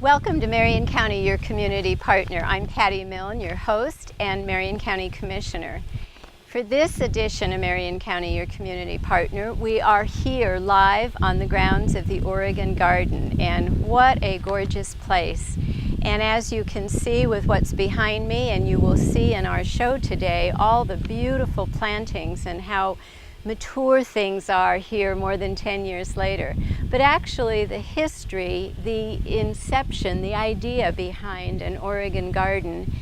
Welcome to Marion County, your community partner. I'm Patty Milne, your host and Marion County Commissioner. For this edition of Marion County, your community partner, we are here live on the grounds of the Oregon Garden, and what a gorgeous place. And as you can see with what's behind me, and you will see in our show today, all the beautiful plantings and how mature things are here more than 10 years later. But actually the history, the inception, the idea behind an Oregon garden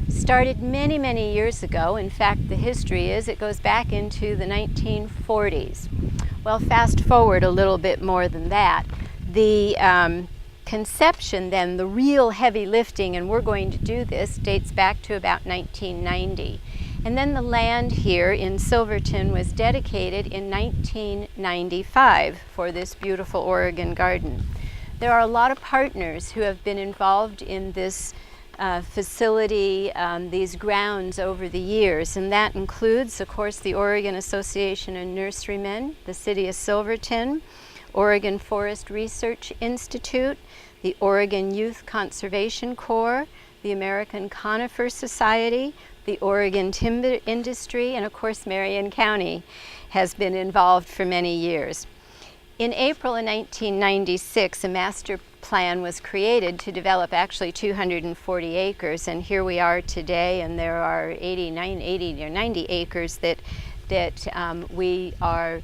started many, many years ago. In fact, the history is it goes back into the 1940s. Well, fast forward a little bit more than that. The conception then, the real heavy lifting, and we're going to do this, dates back to about 1990. And then the land here in Silverton was dedicated in 1995 for this beautiful Oregon garden. There are a lot of partners who have been involved in this facility, these grounds over the years, and that includes, of course, the Oregon Association of Nurserymen, the City of Silverton, Oregon Forest Research Institute, the Oregon Youth Conservation Corps, the American Conifer Society, the Oregon timber industry, and of course Marion County has been involved for many years. In April of 1996, a master plan was created to develop actually 240 acres, and here we are today, and there are 80 or 90 acres that we are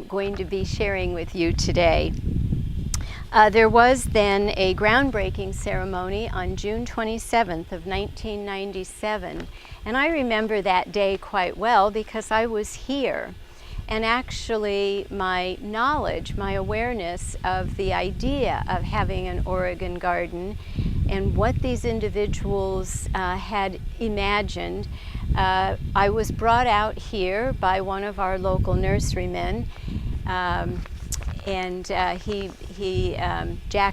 going to be sharing with you today. There was then a groundbreaking ceremony on June 27th of 1997, and I remember that day quite well because I was here. And actually my knowledge, my awareness of the idea of having an Oregon garden and what these individuals had imagined, I was brought out here by one of our local nurserymen, and Jack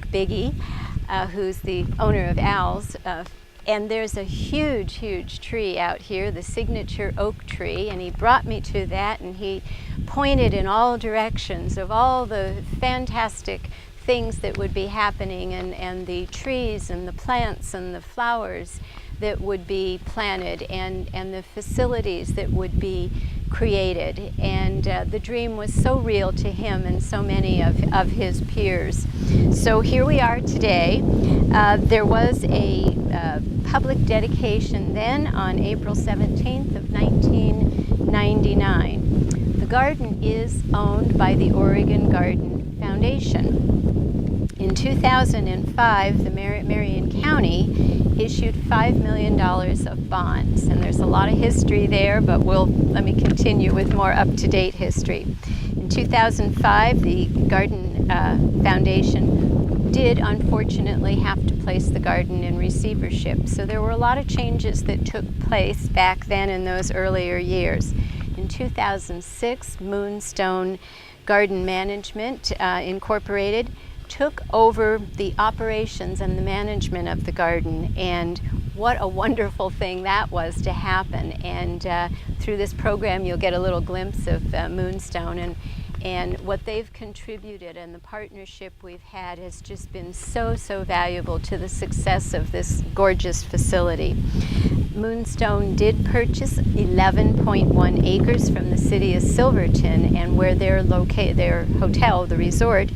Biggie, who's the owner of Al's, and there's a huge, huge tree out here, the signature oak tree, and he brought me to that, and he pointed in all directions of all the fantastic things that would be happening, and the trees and the plants and the flowers that would be planted, and the facilities that would be created. And the dream was so real to him and so many of his peers. So here we are today. There was a public dedication then on April 17th of 1999. The garden is owned by the Oregon Garden Foundation. In 2005, the Marion County issued $5 million of bonds, and there's a lot of history there, but let me continue with more up-to-date history. In 2005, the Garden Foundation did unfortunately have to place the garden in receivership, so there were a lot of changes that took place back then in those earlier years. In 2006, Moonstone Garden Management Incorporated took over the operations and the management of the garden, and what a wonderful thing that was to happen. And through this program you'll get a little glimpse of Moonstone and what they've contributed, and the partnership we've had has just been so valuable to the success of this gorgeous facility. Moonstone did purchase 11.1 acres from the City of Silverton, and where they're located, their hotel, the resort,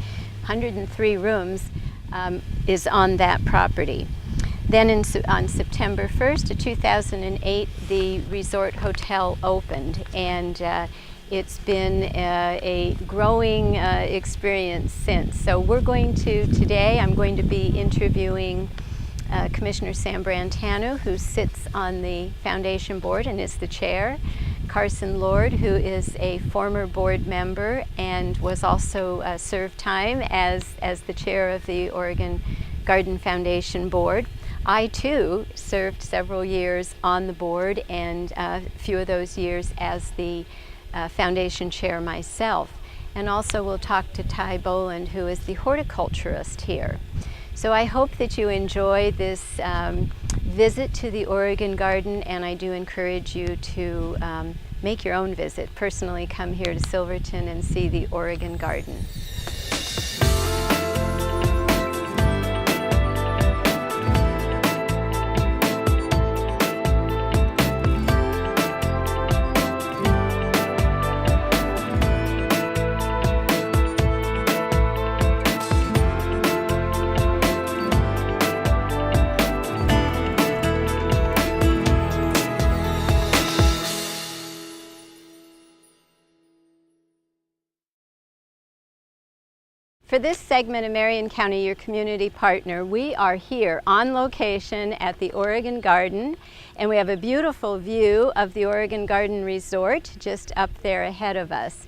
103 rooms, is on that property. Then on September 1st of 2008, the resort hotel opened, and it's been a growing experience since. So I'm going to be interviewing Commissioner Sam Brantano, who sits on the foundation board and is the chair, Carson Lord, who is a former board member and was also served time as the chair of the Oregon Garden Foundation board. I too served several years on the board, and a few of those years as the foundation chair myself. And also we'll talk to Ty Boland, who is the horticulturist here. So I hope that you enjoy this visit to the Oregon Garden, and I do encourage you to make your own visit. Personally, come here to Silverton and see the Oregon Garden. For this segment of Marion County, your community partner, we are here on location at the Oregon Garden, and we have a beautiful view of the Oregon Garden Resort just up there ahead of us.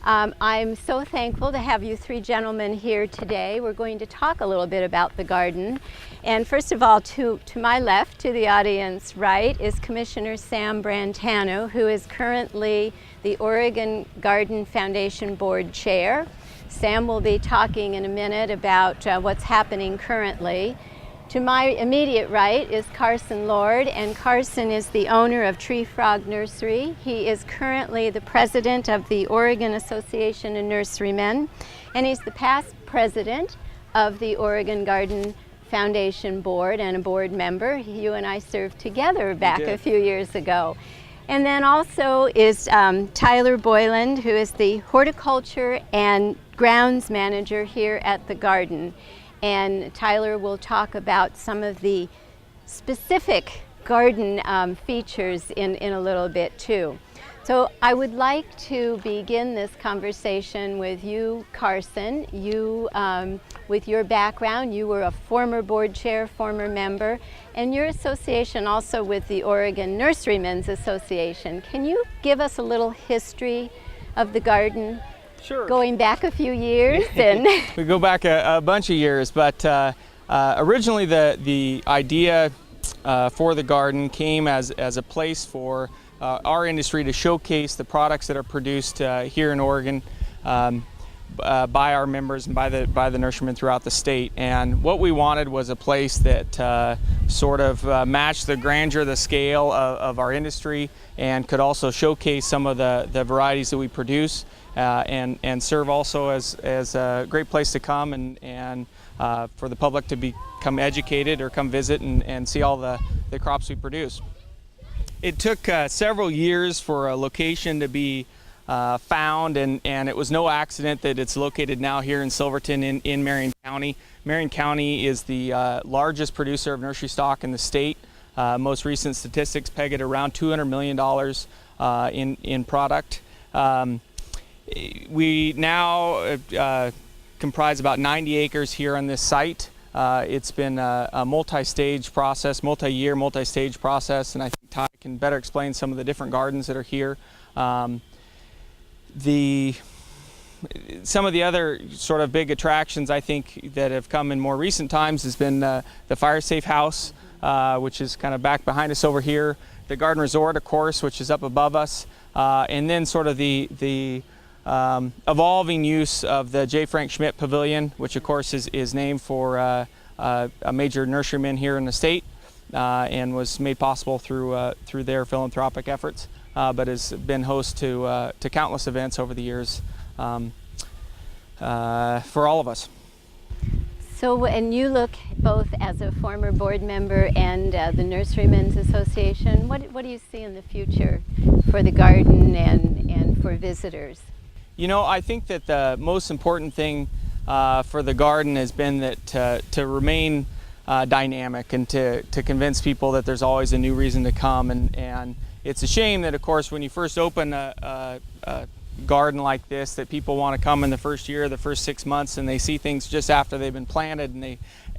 I'm so thankful to have you three gentlemen here today. We're going to talk a little bit about the garden. And first of all, to my left, to the audience right, is Commissioner Sam Brantano, who is currently the Oregon Garden Foundation Board Chair. Sam will be talking in a minute about what's happening currently. To my immediate right is Carson Lord, and Carson is the owner of Tree Frog Nursery. He is currently the president of the Oregon Association of Nurserymen, and he's the past president of the Oregon Garden Foundation Board and a board member. You and I served together back a few years ago. And then also is Tyler Boyland, who is the horticulture and grounds manager here at the garden. And Tyler will talk about some of the specific garden features in a little bit too. So I would like to begin this conversation with you, Carson. You, with your background, you were a former board chair, former member, and your association also with the Oregon Nurserymen's Association. Can you give us a little history of the garden? Sure. Going back a few years. And we go back a bunch of years, but originally the idea for the garden came as a place for our industry to showcase the products that are produced here in Oregon by our members and by the nurserymen throughout the state. And what we wanted was a place that sort of matched the grandeur, the scale of our industry, and could also showcase some of the varieties that we produce, and serve also as a great place to come and for the public to become educated or come visit and see all the crops we produce. It took several years for a location to be found, and it was no accident that it's located now here in Silverton in Marion County. Marion County is the largest producer of nursery stock in the state. Most recent statistics peg it around $200 million in product. We now comprise about 90 acres here on this site. It's been a multi-stage process, multi-year, multi-stage process, and I think Ty can better explain some of the different gardens that are here. Some of the other sort of big attractions I think that have come in more recent times has been the Fire Safe House, which is kind of back behind us over here, the Garden Resort, of course, which is up above us, and then sort of the evolving use of the J. Frank Schmidt Pavilion, which of course is named for a major nurseryman here in the state, and was made possible through their philanthropic efforts, but has been host to countless events over the years for all of us. so, and you look both as a former board member and the Nurserymen's Association. What do you see in the future for the garden and for visitors? You know, I think that the most important thing for the garden has been that to remain dynamic and to convince people that there's always a new reason to come. And it's a shame that, of course, when you first open a garden like this, that people want to come in the first year, the first 6 months, and they see things just after they've been planted,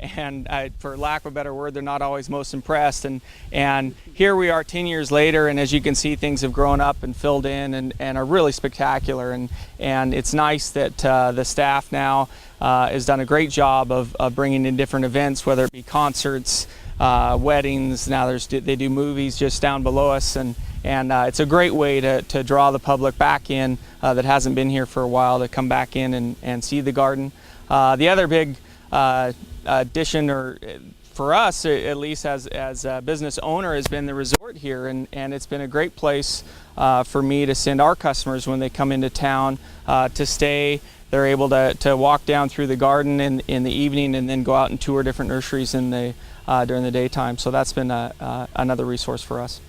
and for lack of a better word, they're not always most impressed. And here we are 10 years later, and as you can see, things have grown up and filled in and are really spectacular. And it's nice that the staff now has done a great job of bringing in different events, whether it be concerts, weddings. Now they do movies just down below us, and it's a great way to draw the public back in that hasn't been here for a while, to come back in and see the garden. The other big addition, or for us at least as a business owner, has been the resort here, and it's been a great place for me to send our customers when they come into town to stay. They're able to walk down through the garden in the evening and then go out and tour different nurseries during the daytime. So that's been another resource for us.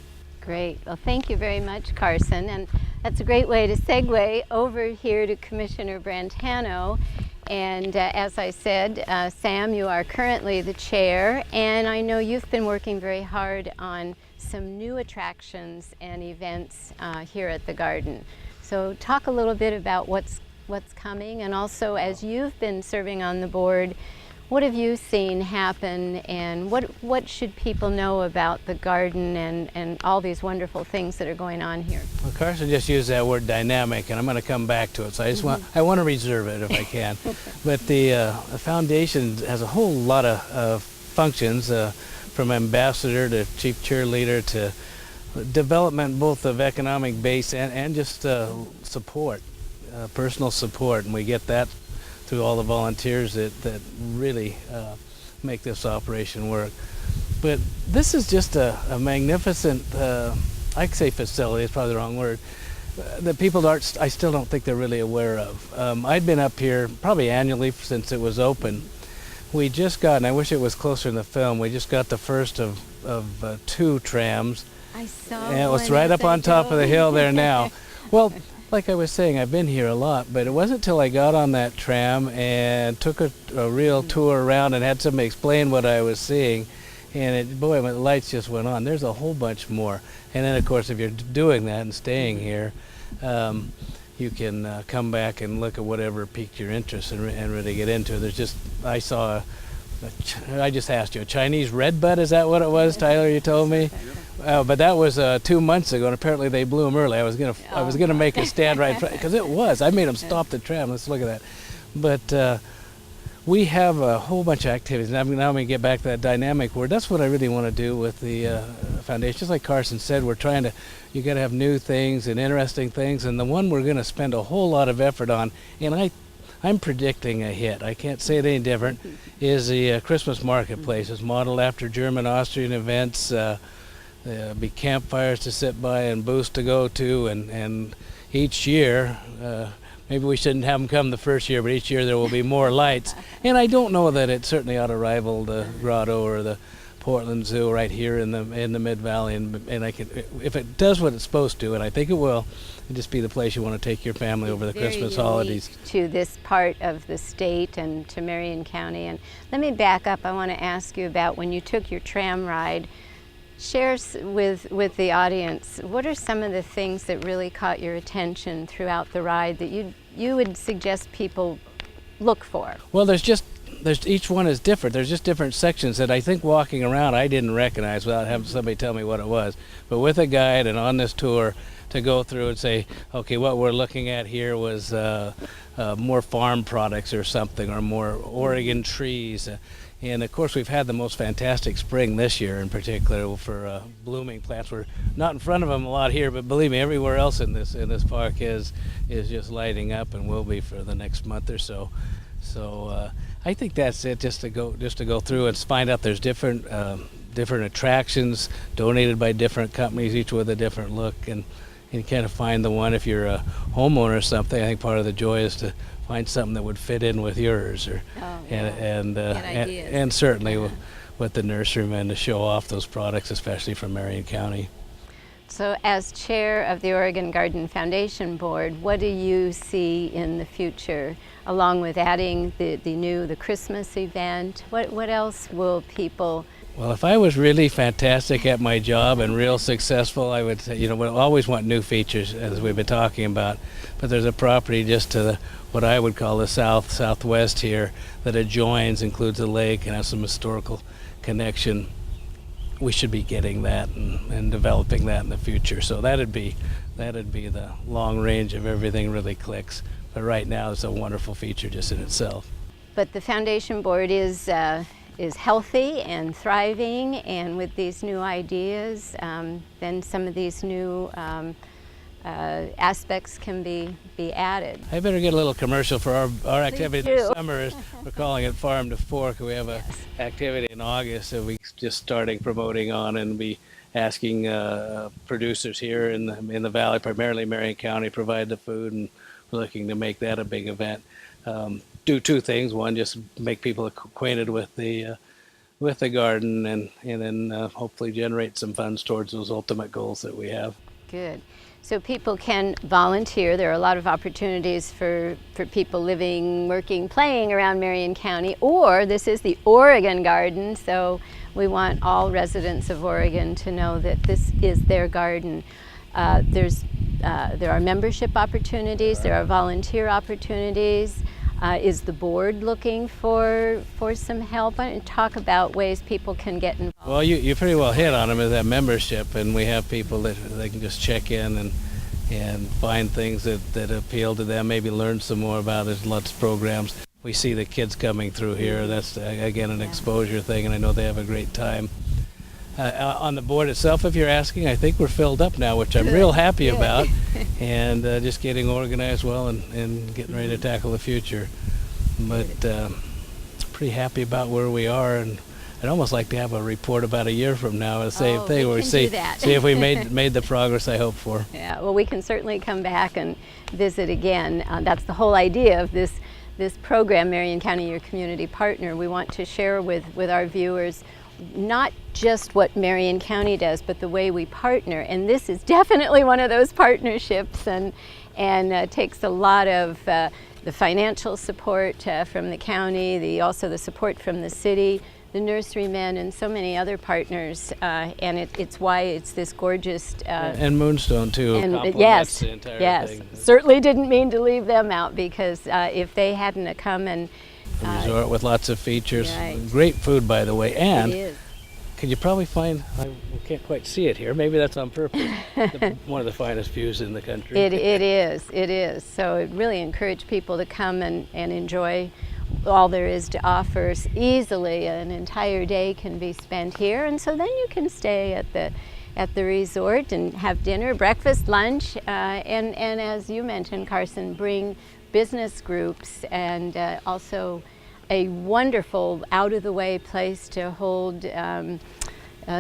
Great. Well, thank you very much, Carson. And that's a great way to segue over here to Commissioner Brantano. And as I said, Sam, you are currently the chair, and I know you've been working very hard on some new attractions and events here at the garden. So talk a little bit about what's what's coming? And also, as you've been serving on the board, what have you seen happen, and what should people know about the garden and all these wonderful things that are going on here? Well, Carson just used that word dynamic, and I'm going to come back to it, so I want to reserve it if I can. But the foundation has a whole lot of functions, from ambassador to chief cheerleader to development both of economic base and just support, personal support, and we get that through all the volunteers that really make this operation work. But this is just a magnificent, I'd say facility, it's probably the wrong word, that people I still don't think they're really aware of. I'd been up here probably annually since it was open. We just got, and I wish it was closer in the film, we just got the first of 2 trams. I saw and it was one right as up I on top of the drove. hill there now. Well, like I was saying, I've been here a lot, but it wasn't until I got on that tram and took a real tour around and had somebody explain what I was seeing, and boy, when the lights just went on, there's a whole bunch more. And then, of course, if you're doing that and staying here, you can come back and look at whatever piqued your interest and really get into it. There's just, I saw I just asked you, a Chinese redbud, is that what it was, Tyler, you told me? But that was 2 months ago, and apparently they blew them early. I was gonna make a stand right, because it was. I made them stop the tram. Let's look at that. But we have a whole bunch of activities. Now I'm going to get back to that dynamic word. That's what I really want to do with the foundation. Just like Carson said, we're trying to, you got to have new things and interesting things, and the one we're going to spend a whole lot of effort on, and I'm predicting a hit, I can't say it any different, is the Christmas marketplace. It's modeled after German Austrian events. There'll be campfires to sit by and booths to go to, and each year, maybe we shouldn't have them come the first year, but each year there will be more lights. And I don't know that it certainly ought to rival the Grotto or the Portland Zoo right here in the Mid-Valley, and I could, if it does what it's supposed to, and I think it will, it'd just be the place you want to take your family over the Christmas holidays. To this part of the state and to Marion County. And let me back up. I want to ask you about when you took your tram ride. Share with the audience, what are some of the things that really caught your attention throughout the ride that you would suggest people look for? Well, there's each one is different. There's just different sections that I think walking around I didn't recognize without having somebody tell me what it was. But with a guide and on this tour, to go through and say, okay, what we're looking at here was more farm products or something, or more Oregon trees. And of course, we've had the most fantastic spring this year, in particular for blooming plants. We're not in front of them a lot here, but believe me, everywhere else in this park is just lighting up, and will be for the next month or so. So I think that's it. Just to go through and find out there's different attractions donated by different companies, each with a different look, and kind of find the one. If you're a homeowner or something, I think part of the joy is to find something that would fit in with yours, and certainly with the nurserymen to show off those products, especially from Marion County. So as chair of the Oregon Garden Foundation Board, what do you see in the future, along with adding the Christmas event? What else will people? Well, if I was really fantastic at my job and real successful, I would say, we always want new features, as we've been talking about. But there's a property just to what I would call the southwest here that adjoins, includes a lake, and has some historical connection. We should be getting that and developing that in the future. So that'd be the long range of everything really clicks. But right now, it's a wonderful feature just in itself. But the foundation board is healthy and thriving, and with these new ideas, then some of these new aspects can be added. I better get a little commercial for our activity this summer. We're calling it Farm to Fork. We have an activity in August that we're just starting promoting on, and be asking producers here in the valley, primarily Marion County, provide the food, and we're looking to make that a big event. Do 2 things. One, just make people acquainted with the garden, and then hopefully generate some funds towards those ultimate goals that we have. Good. So people can volunteer. There are a lot of opportunities for people living, working, playing around Marion County, or this is the Oregon Garden, so we want all residents of Oregon to know that this is there's there are membership opportunities, there are volunteer opportunities. Is the board looking for some help? Why don't you talk about ways people can get involved? Well, you pretty well hit on them, is that membership, and we have people that they can just check in and find things that appeal to them, maybe learn some more about. There's lots of programs. We see the kids coming through here. That's, again, an exposure thing, and I know they have a great time. On the board itself, if you're asking, I think we're filled up now, which I'm real happy about, and just getting organized well and getting ready to tackle the future. But pretty happy about where we are, and I'd almost like to have a report about a year from now, the same thing, where we see if we made the progress I hope for. Yeah, well, we can certainly come back and visit again. That's the whole idea of this program, Marion County, Your Community Partner. We want to share with our viewers not just what Marion County does, but the way we partner. And this is definitely one of those partnerships, and takes a lot of the financial support from the county, also the support from the city, the nurserymen, and so many other partners. And it's why it's this gorgeous... and Moonstone, too, yes, the entire thing. Certainly didn't mean to leave them out, because if they hadn't come and... A resort with lots of features. Right. Great food, by the way. And it is. can you probably find, we can't quite see it here, maybe that's on purpose, one of the finest views in the country. It is. So it really encourage people to come and enjoy all there is to offer. Easily an entire day can be spent here, and so then you can stay at the resort and have dinner, breakfast, lunch, and as you mentioned, Carson, bring business groups, and also a wonderful out-of-the-way place to hold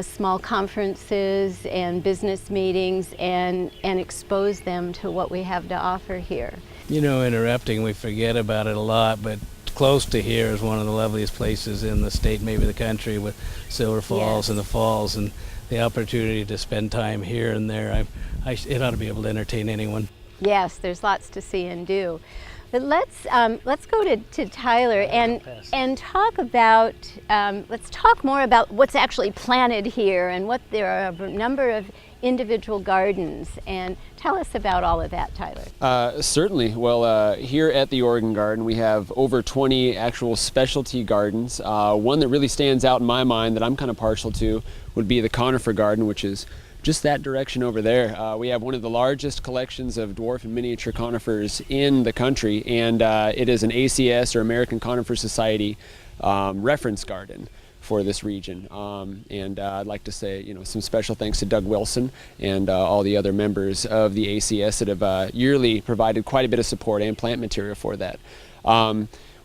small conferences and business meetings and expose them to what we have to offer here. You know, interrupting, we forget about it a lot, but close to here is one of the loveliest places in the state, maybe the country, with Silver Falls and the falls, and the opportunity to spend time here and there. It ought to be able to entertain anyone. Yes, there's lots to see and do. But let's go to Tyler and talk about, let's talk more about what's actually planted here, and what there are a number of individual gardens, and tell us about all of that, Tyler. Certainly. Well, here at the Oregon Garden we have over 20 actual specialty gardens. One that really stands out in my mind that I'm kind of partial to would be the conifer garden, which is just that direction over there. We have one of the largest collections of dwarf and miniature conifers in the country, and it is an ACS, or American Conifer Society, reference garden for this region. And I'd like to say, you know, some special thanks to Doug Wilson and all the other members of the ACS that have yearly provided quite a bit of support and plant material for that.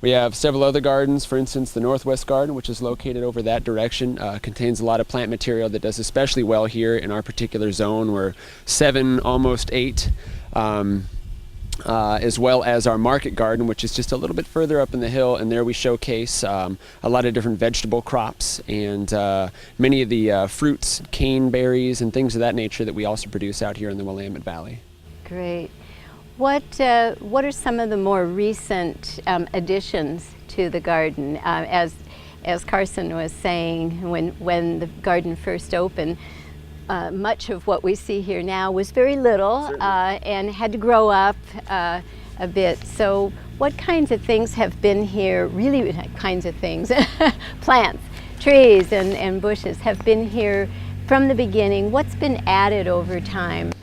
We have several other gardens. For instance, the Northwest Garden, which is located over that direction, contains a lot of plant material that does especially well here in our particular zone. We're 7, almost 8, as well as our Market Garden, which is just a little bit further up in the hill, and there we showcase a lot of different vegetable crops and many of the fruits, cane berries, and things of that nature that we also produce out here in the Willamette Valley. Great. What are some of the more recent additions to the garden? As Carson was saying, when the garden first opened, much of what we see here now was very little and had to grow up a bit. So what kinds of things have been here, really kinds of things, plants, trees and bushes have been here from the beginning? What's been added over time?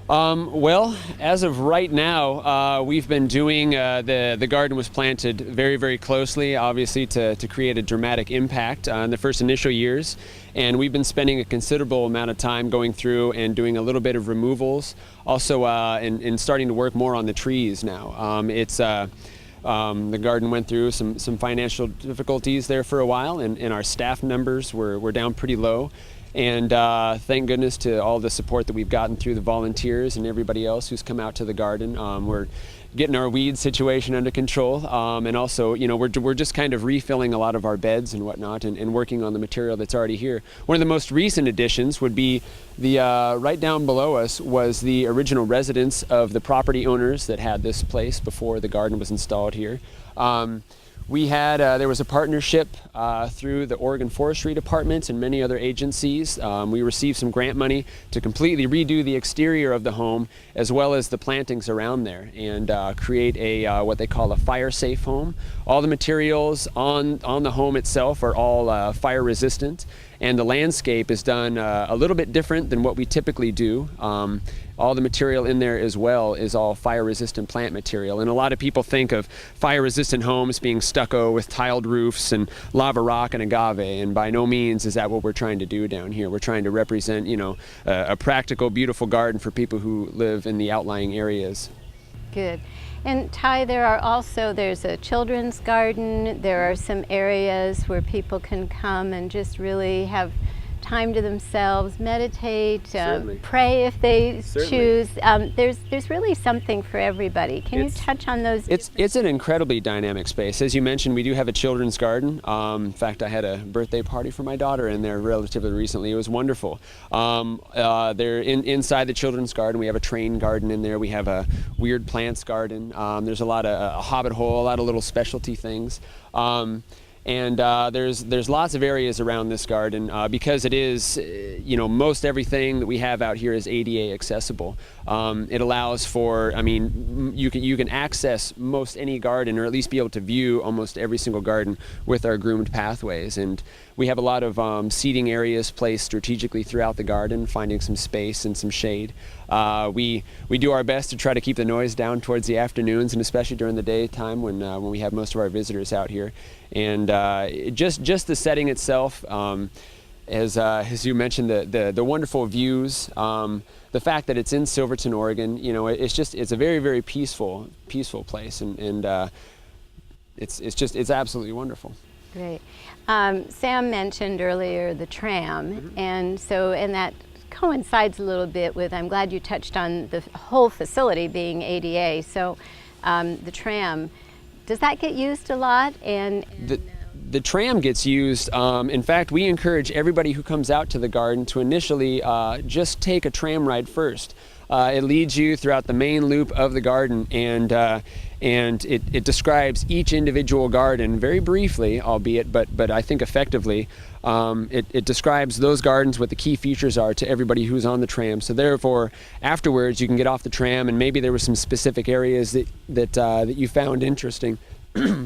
Well, as of right now, we've been doing, the garden was planted very, very closely, obviously, to create a dramatic impact in the first initial years. And we've been spending a considerable amount of time going through and doing a little bit of removals, also and starting to work more on the trees now. The garden went through some financial difficulties there for a while, and our staff numbers were down pretty low. And thank goodness to all the support that we've gotten through the volunteers and everybody else who's come out to the garden. We're getting our weed situation under control, and also, you know, we're just kind of refilling a lot of our beds and whatnot, and working on the material that's already here. One of the most recent additions would be the right down below us was the original residence of the property owners that had this place before the garden was installed here. there was a partnership through the Oregon Forestry Department and many other agencies. We received some grant money to completely redo the exterior of the home as well as the plantings around there, and create a what they call a fire-safe home. All the materials on the home itself are all fire resistant, and the landscape is done a little bit different than what we typically do. All the material in there as well is all fire-resistant plant material. And a lot of people think of fire-resistant homes being stucco with tiled roofs and lava rock and agave, and by no means is that what we're trying to do down here. We're trying to represent, you know, a practical, beautiful garden for people who live in the outlying areas. Good. And Ty, there's a children's garden. There are some areas where people can come and just really have time to themselves, meditate, pray if they choose. There's really something for everybody. Can you touch on those? It's an incredibly dynamic space. As you mentioned, we do have a children's garden. In fact, I had a birthday party for my daughter in there relatively recently. It was wonderful. Inside the children's garden, we have a train garden in there. We have a weird plants garden. There's a lot of a hobbit hole, a lot of little specialty things. And there's lots of areas around this garden because it is, most everything that we have out here is ADA accessible. It allows for, you can access most any garden, or at least be able to view almost every single garden with our groomed pathways. And we have a lot of seating areas placed strategically throughout the garden, finding some space and some shade. We do our best to try to keep the noise down towards the afternoons, and especially during the daytime when we have most of our visitors out here. And just the setting itself, as you mentioned, the wonderful views, the fact that it's in Silverton, Oregon, it's a very, very peaceful place, and it's absolutely wonderful. Great. Sam mentioned earlier the tram, and that coincides a little bit with, I'm glad you touched on the whole facility being ADA. So the tram, does that get used a lot? And the tram gets used. In fact, we encourage everybody who comes out to the garden to initially just take a tram ride first. It leads you throughout the main loop of the garden, and it describes each individual garden very briefly, albeit, but I think effectively. It describes those gardens, what the key features are to everybody who's on the tram. So therefore, afterwards, you can get off the tram, and maybe there were some specific areas that you found interesting.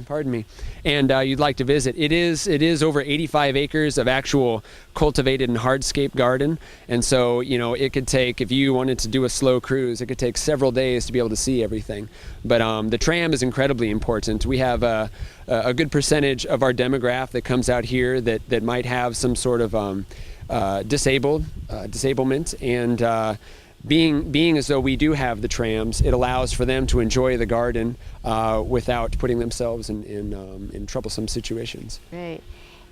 Pardon me, and you'd like to visit. It is over 85 acres of actual cultivated and hardscape garden, and so it could take, if you wanted to do a slow cruise, it could take several days to be able to see everything. But the tram is incredibly important. We have a good percentage of our demographic that comes out here that might have some sort of disablement, and being as though we do have the trams, it allows for them to enjoy the garden without putting themselves in troublesome situations. Right.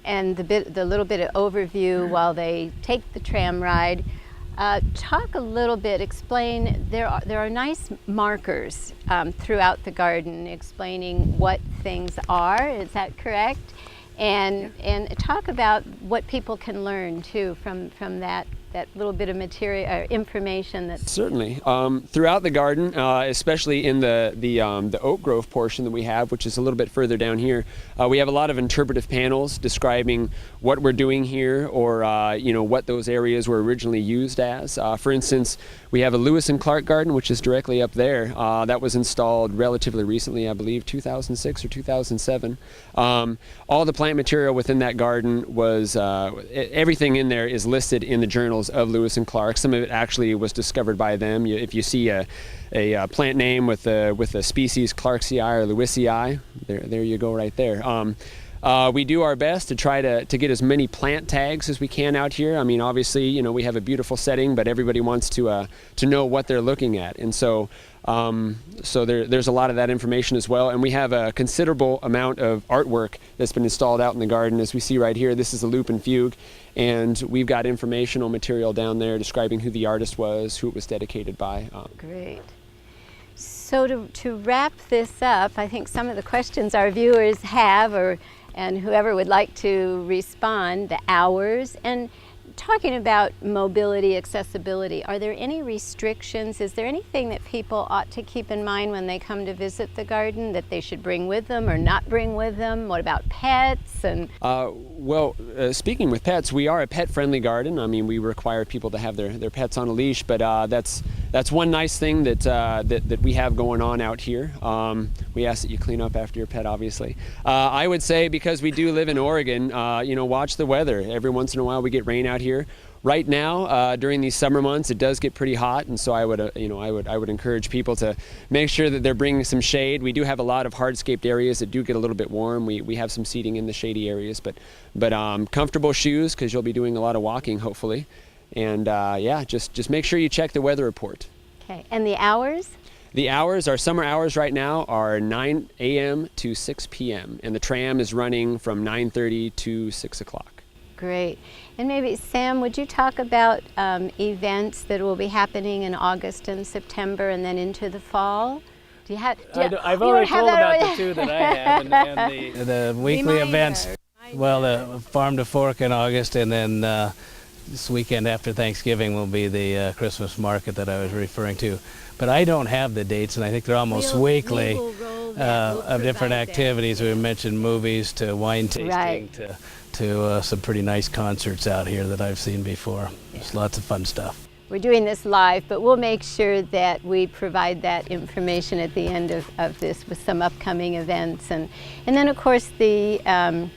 And the little bit of overview while they take the tram ride. Talk a little bit, explain, there are nice markers throughout the garden explaining what things are, is that correct? And talk about what people can learn too from that little bit of material or information. That's certainly throughout the garden, especially in the oak grove portion that we have, which is a little bit further down here. We have a lot of interpretive panels describing what we're doing here, or what those areas were originally used as. For instance, we have a Lewis and Clark garden, which is directly up there. That was installed relatively recently, I believe 2006 or 2007. All the plant material within that garden was everything in there is listed in the journals of Lewis and Clark. Some of it actually was discovered by them. If you see a plant name with a species Clarksii or Lewisii, there you go right there. We do our best to try to get as many plant tags as we can out here. Obviously, we have a beautiful setting, but everybody wants to know what they're looking at, and so there's a lot of that information as well. And we have a considerable amount of artwork that's been installed out in the garden. As we see right here, this is a lupin fugue, and we've got informational material down there describing who the artist was, who it was dedicated by. Great. So to wrap this up, I think some of the questions our viewers have, and whoever would like to respond, the hours, and talking about mobility, accessibility, are there any restrictions? Is there anything that people ought to keep in mind when they come to visit the garden that they should bring with them or not bring with them? What about pets? And speaking with pets, we are a pet-friendly garden. I mean, we require people to have their pets on a leash, but that's one nice thing that we have going on out here. We ask that you clean up after your pet, obviously. I would say, because we do live in Oregon, watch the weather. Every once in a while we get rain out here. Right now, during these summer months, it does get pretty hot, and so I would encourage people to make sure that they're bringing some shade. We do have a lot of hardscaped areas that do get a little bit warm. We have some seating in the shady areas, but comfortable shoes, because you'll be doing a lot of walking, hopefully. And just make sure you check the weather report. Okay, and the hours? The hours, our summer hours right now are 9 a.m. to 6 p.m. and the tram is running from 9:30 to 6 o'clock. Great. And maybe, Sam, would you talk about events that will be happening in August and September and then into the fall? I've already told about the two that I have, and the weekly events. Well, the Farm to Fork in August, and then this weekend after Thanksgiving will be the Christmas market that I was referring to. But I don't have the dates, and I think they're almost weekly of different activities. We mentioned movies to wine tasting to some pretty nice concerts out here that I've seen before. There's lots of fun stuff. We're doing this live, but we'll make sure that we provide that information at the end of this with some upcoming events. And then, of course, the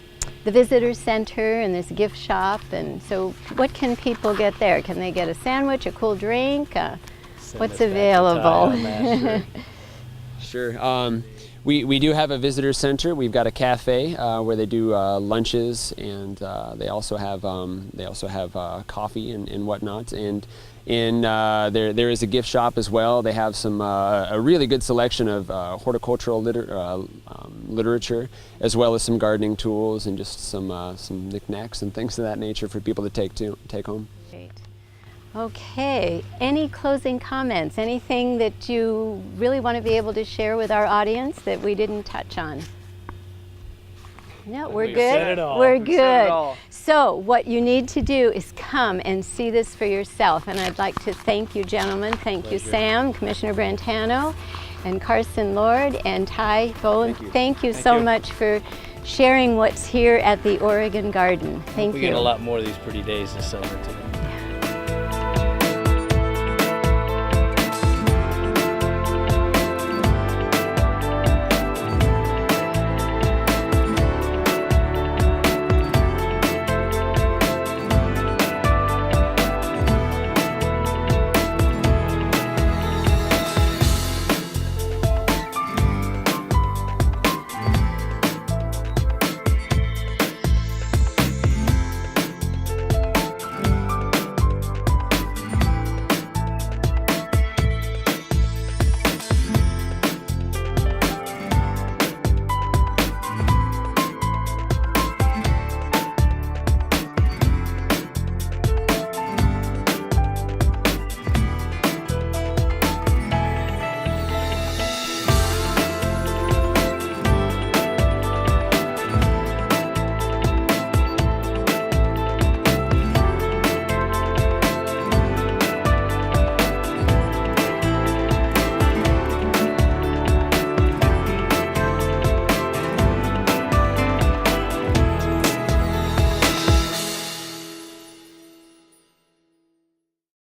visitor center, and there's a gift shop. And so what can people get there? Can they get a sandwich, a cool drink? What's available? Sure. We do have a visitor center. We've got a cafe where they do lunches, and they also have coffee and whatnot. And there is a gift shop as well. They have some a really good selection of horticultural literature, as well as some gardening tools and just some knickknacks and things of that nature for people to take home. Great. Okay, any closing comments? Anything that you really want to be able to share with our audience that we didn't touch on? No, we're good. Said it all. We're We good. said it all. So what you need to do is come and see this for yourself. And I'd like to thank you, gentlemen. Thank you, Sam, Commissioner Brantano, and Carson Lord, and Ty Bowen. Thank you so much for sharing what's here at the Oregon Garden. Thank you. We get a lot more of these pretty days this summer too.